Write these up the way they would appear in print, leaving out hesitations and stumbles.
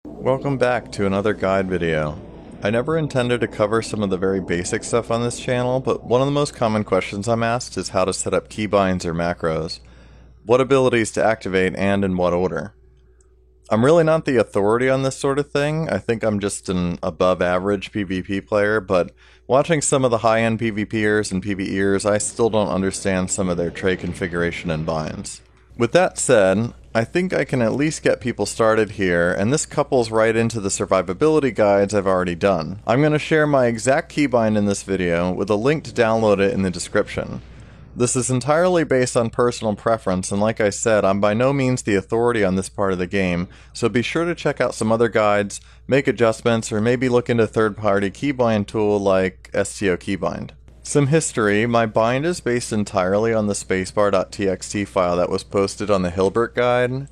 Welcome back to another guide video. I never intended to cover some of the very basic stuff on this channel, but one of the most common questions I'm asked is how to set up keybinds or macros, what abilities to activate, and in what order. I'm really not the authority on this sort of thing. I think I'm just an above average PvP player, but watching some of the high-end PvPers and PvEers, I still don't understand some of their tray configuration and binds. With that said, I think I can at least get people started here, and this couples right into the survivability guides I've already done. I'm going to share my exact keybind in this video with a link to download it in the description. This is entirely based on personal preference, and like I said, I'm by no means the authority on this part of the game, so be sure to check out some other guides, make adjustments, or maybe look into a third-party keybind tool like STO Keybind. Some history: my bind is based entirely on the spacebar.txt file that was posted on the Hilbert guide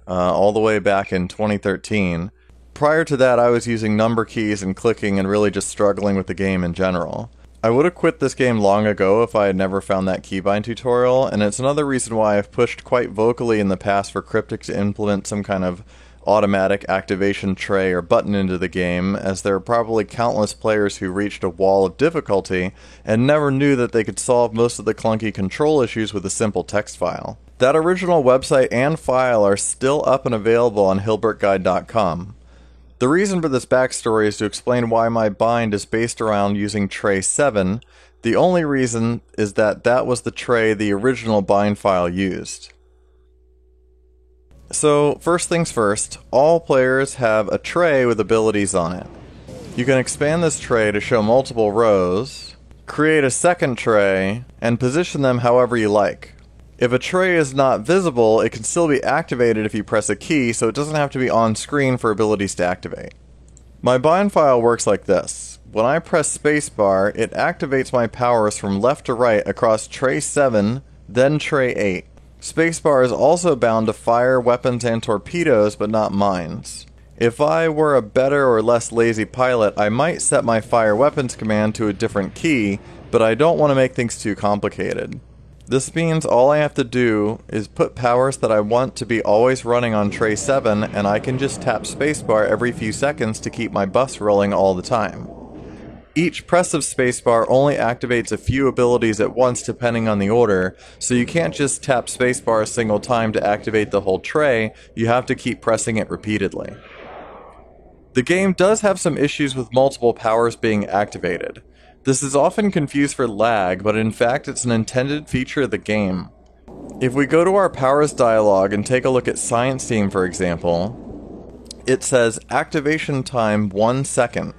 all the way back in 2013. Prior to that, I was using number keys and clicking and really just struggling with the game in general. I would have quit this game long ago if I had never found that keybind tutorial, and it's another reason why I've pushed quite vocally in the past for Cryptic to implement some kind of automatic activation tray or button into the game, as there are probably countless players who reached a wall of difficulty and never knew that they could solve most of the clunky control issues with a simple text file. That original website and file are still up and available on hilbertguide.com. The reason for this backstory is to explain why my bind is based around using tray 7. The only reason is that that was the tray the original bind file used. So, first things first, all players have a tray with abilities on it. You can expand this tray to show multiple rows, create a second tray, and position them however you like. If a tray is not visible, it can still be activated if you press a key, so it doesn't have to be on screen for abilities to activate. My bind file works like this. When I press spacebar, it activates my powers from left to right across tray 7, then tray 8. Spacebar is also bound to fire, weapons, and torpedoes, but not mines. If I were a better or less lazy pilot, I might set my fire weapons command to a different key, but I don't want to make things too complicated. This means all I have to do is put powers that I want to be always running on tray 7, and I can just tap spacebar every few seconds to keep my bus rolling all the time. Each press of spacebar only activates a few abilities at once depending on the order, so you can't just tap spacebar a single time to activate the whole tray, you have to keep pressing it repeatedly. The game does have some issues with multiple powers being activated. This is often confused for lag, but in fact it's an intended feature of the game. If we go to our powers dialog and take a look at Science Team, for example, it says activation time 1 second.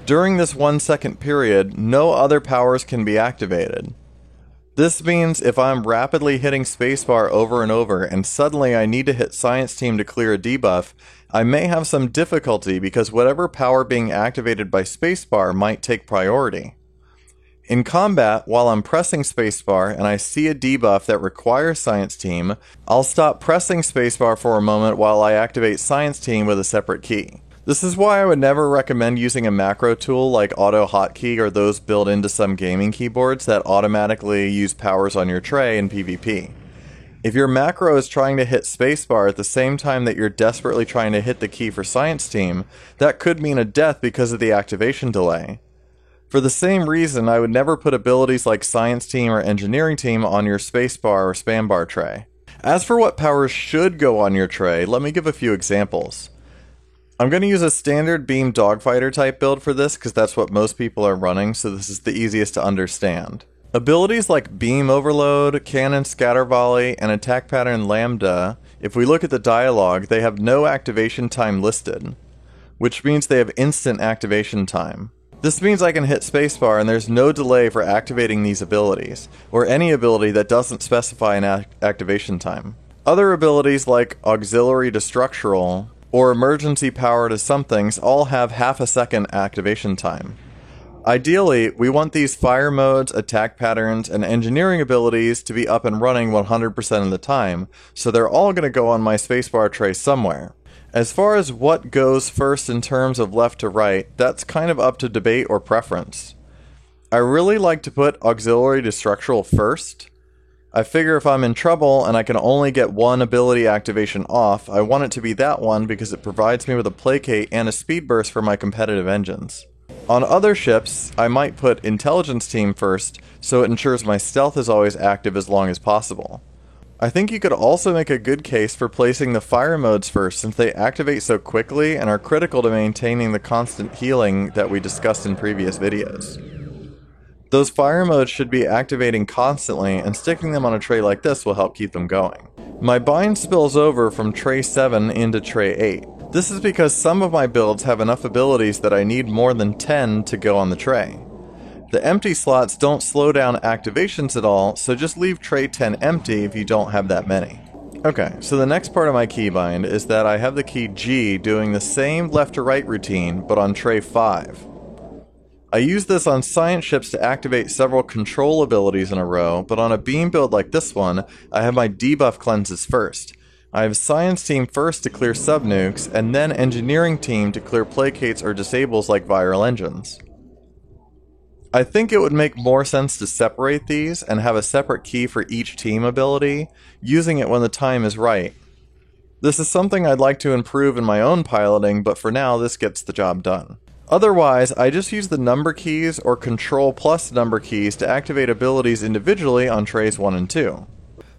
During this 1 second period, no other powers can be activated. This means if I'm rapidly hitting spacebar over and over and suddenly I need to hit Science Team to clear a debuff, I may have some difficulty because whatever power being activated by spacebar might take priority. In combat, while I'm pressing spacebar and I see a debuff that requires Science Team, I'll stop pressing spacebar for a moment while I activate Science Team with a separate key. This is why I would never recommend using a macro tool like Auto Hotkey or those built into some gaming keyboards that automatically use powers on your tray in PvP. If your macro is trying to hit spacebar at the same time that you're desperately trying to hit the key for Science Team, that could mean a death because of the activation delay. For the same reason, I would never put abilities like Science Team or Engineering Team on your spacebar or spambar tray. As for what powers should go on your tray, let me give a few examples. I'm going to use a standard beam dogfighter type build for this because that's what most people are running, so this is the easiest to understand. Abilities like beam overload, cannon scatter volley, and attack pattern lambda, if we look at the dialogue, they have no activation time listed, which means they have instant activation time. This means I can hit spacebar and there's no delay for activating these abilities, or any ability that doesn't specify an activation time. Other abilities like auxiliary to structural, or emergency power to some things all have half a second activation time. Ideally, we want these fire modes, attack patterns, and engineering abilities to be up and running 100% of the time, so they're all going to go on my spacebar tray somewhere. As far as what goes first in terms of left to right, that's kind of up to debate or preference. I really like to put auxiliary to structural first. I figure if I'm in trouble and I can only get one ability activation off, I want it to be that one because it provides me with a placate and a speed burst for my competitive engines. On other ships, I might put Intelligence Team first, so it ensures my stealth is always active as long as possible. I think you could also make a good case for placing the fire modes first since they activate so quickly and are critical to maintaining the constant healing that we discussed in previous videos. Those fire modes should be activating constantly, and sticking them on a tray like this will help keep them going. My bind spills over from tray 7 into tray 8. This is because some of my builds have enough abilities that I need more than 10 to go on the tray. The empty slots don't slow down activations at all, so just leave tray 10 empty if you don't have that many. Okay, so the next part of my keybind is that I have the key G doing the same left to right routine, but on tray 5. I use this on science ships to activate several control abilities in a row, but on a beam build like this one, I have my debuff cleanses first. I have science team first to clear sub-nukes, and then engineering team to clear placates or disables like viral engines. I think it would make more sense to separate these and have a separate key for each team ability, using it when the time is right. This is something I'd like to improve in my own piloting, but for now this gets the job done. Otherwise, I just use the number keys or control plus number keys to activate abilities individually on trays 1 and 2.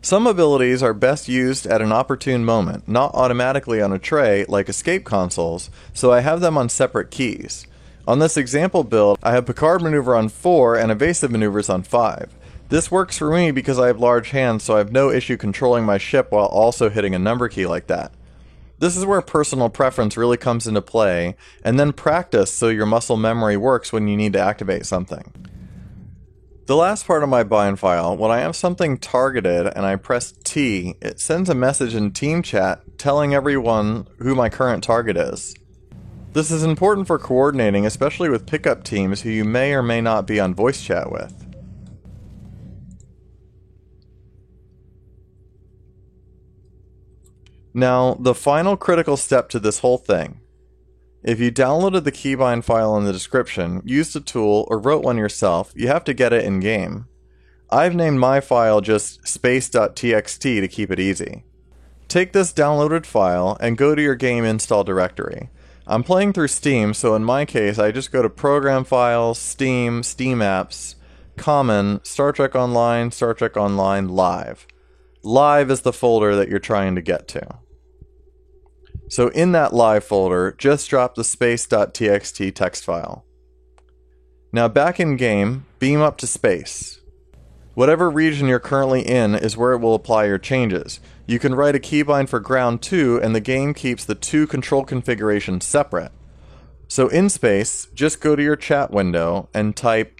Some abilities are best used at an opportune moment, not automatically on a tray like escape consoles, so I have them on separate keys. On this example build, I have Picard Maneuver on 4 and Evasive Maneuvers on 5. This works for me because I have large hands, so I have no issue controlling my ship while also hitting a number key like that. This is where personal preference really comes into play, and then practice so your muscle memory works when you need to activate something. The last part of my bind file, when I have something targeted and I press T, it sends a message in team chat telling everyone who my current target is. This is important for coordinating, especially with pickup teams who you may or may not be on voice chat with. Now, the final critical step to this whole thing. If you downloaded the keybind file in the description, used a tool, or wrote one yourself, you have to get it in-game. I've named my file just space.txt to keep it easy. Take this downloaded file and go to your game install directory. I'm playing through Steam, so in my case I just go to Program Files, Steam, Steam Apps, Common, Star Trek Online, Live. Live is the folder that you're trying to get to. So in that live folder, just drop the space.txt text file. Now back in game, beam up to space. Whatever region you're currently in is where it will apply your changes. You can write a keybind for ground 2 and the game keeps the two control configurations separate. So in space, just go to your chat window and type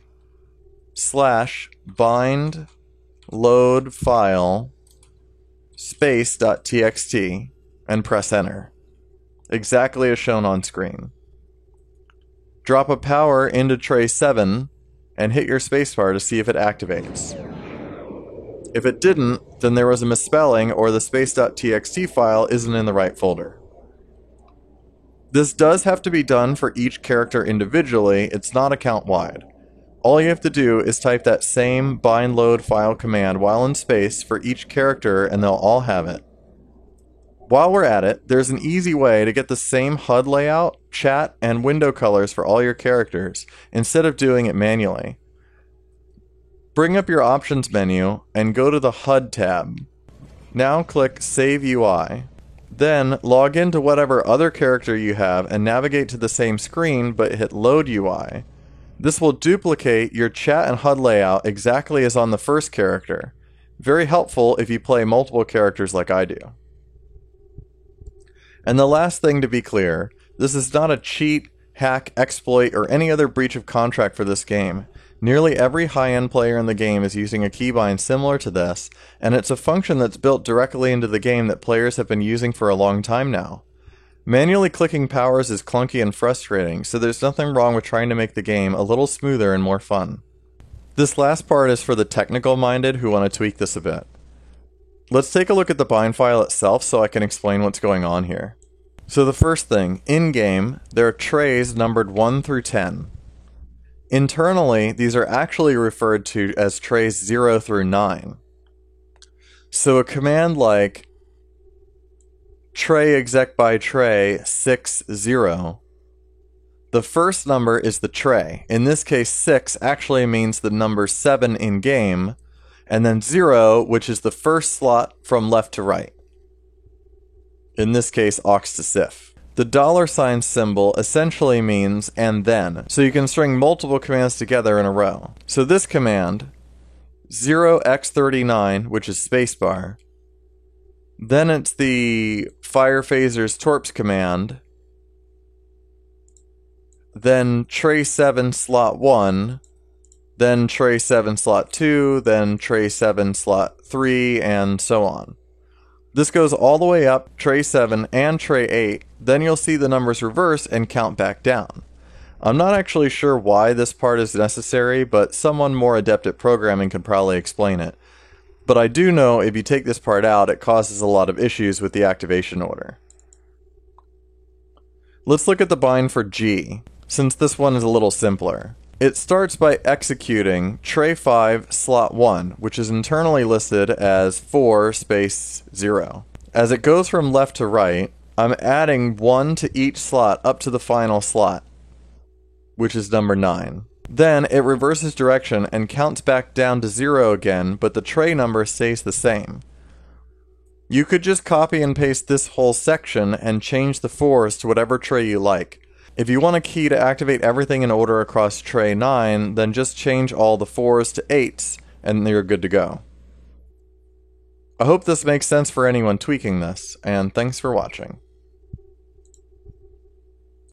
/bind load file space.txt and press enter. Exactly as shown on screen. Drop a power into tray 7 and hit your spacebar to see if it activates. If it didn't, then there was a misspelling or the space.txt file isn't in the right folder. This does have to be done for each character individually, it's not account-wide. All you have to do is type that same bind load file command while in space for each character and they'll all have it. While we're at it, there's an easy way to get the same HUD layout, chat, and window colors for all your characters, instead of doing it manually. Bring up your options menu and go to the HUD tab. Now click Save UI. Then log into whatever other character you have and navigate to the same screen but hit Load UI. This will duplicate your chat and HUD layout exactly as on the first character. Very helpful if you play multiple characters like I do. And the last thing to be clear, this is not a cheat, hack, exploit, or any other breach of contract for this game. Nearly every high-end player in the game is using a keybind similar to this, and it's a function that's built directly into the game that players have been using for a long time now. Manually clicking powers is clunky and frustrating, so there's nothing wrong with trying to make the game a little smoother and more fun. This last part is for the technical-minded who want to tweak this a bit. Let's take a look at the bind file itself so I can explain what's going on here. So the first thing, in-game, there are trays numbered 1 through 10. Internally, these are actually referred to as trays 0 through 9. So a command like tray exec by tray 60, the first number is the tray. In this case, 6 actually means the number 7 in game, and then 0, which is the first slot from left to right. In this case, aux to sif. The $ symbol essentially means and then, so you can string multiple commands together in a row. So this command, 0x39, which is spacebar, then it's the Fire Phaser's Torps command, then tray 7 slot 1, then tray 7 slot 2, then tray 7 slot 3, and so on. This goes all the way up tray 7 and tray 8, then you'll see the numbers reverse and count back down. I'm not actually sure why this part is necessary, but someone more adept at programming can probably explain it. But I do know if you take this part out, it causes a lot of issues with the activation order. Let's look at the bind for G, since this one is a little simpler. It starts by executing tray 5 slot 1, which is internally listed as 4 space 0. As it goes from left to right, I'm adding 1 to each slot up to the final slot, which is number 9. Then it reverses direction and counts back down to 0 again, but the tray number stays the same. You could just copy and paste this whole section and change the 4s to whatever tray you like. If you want a key to activate everything in order across tray 9, then just change all the 4s to 8s, and you're good to go. I hope this makes sense for anyone tweaking this, and thanks for watching.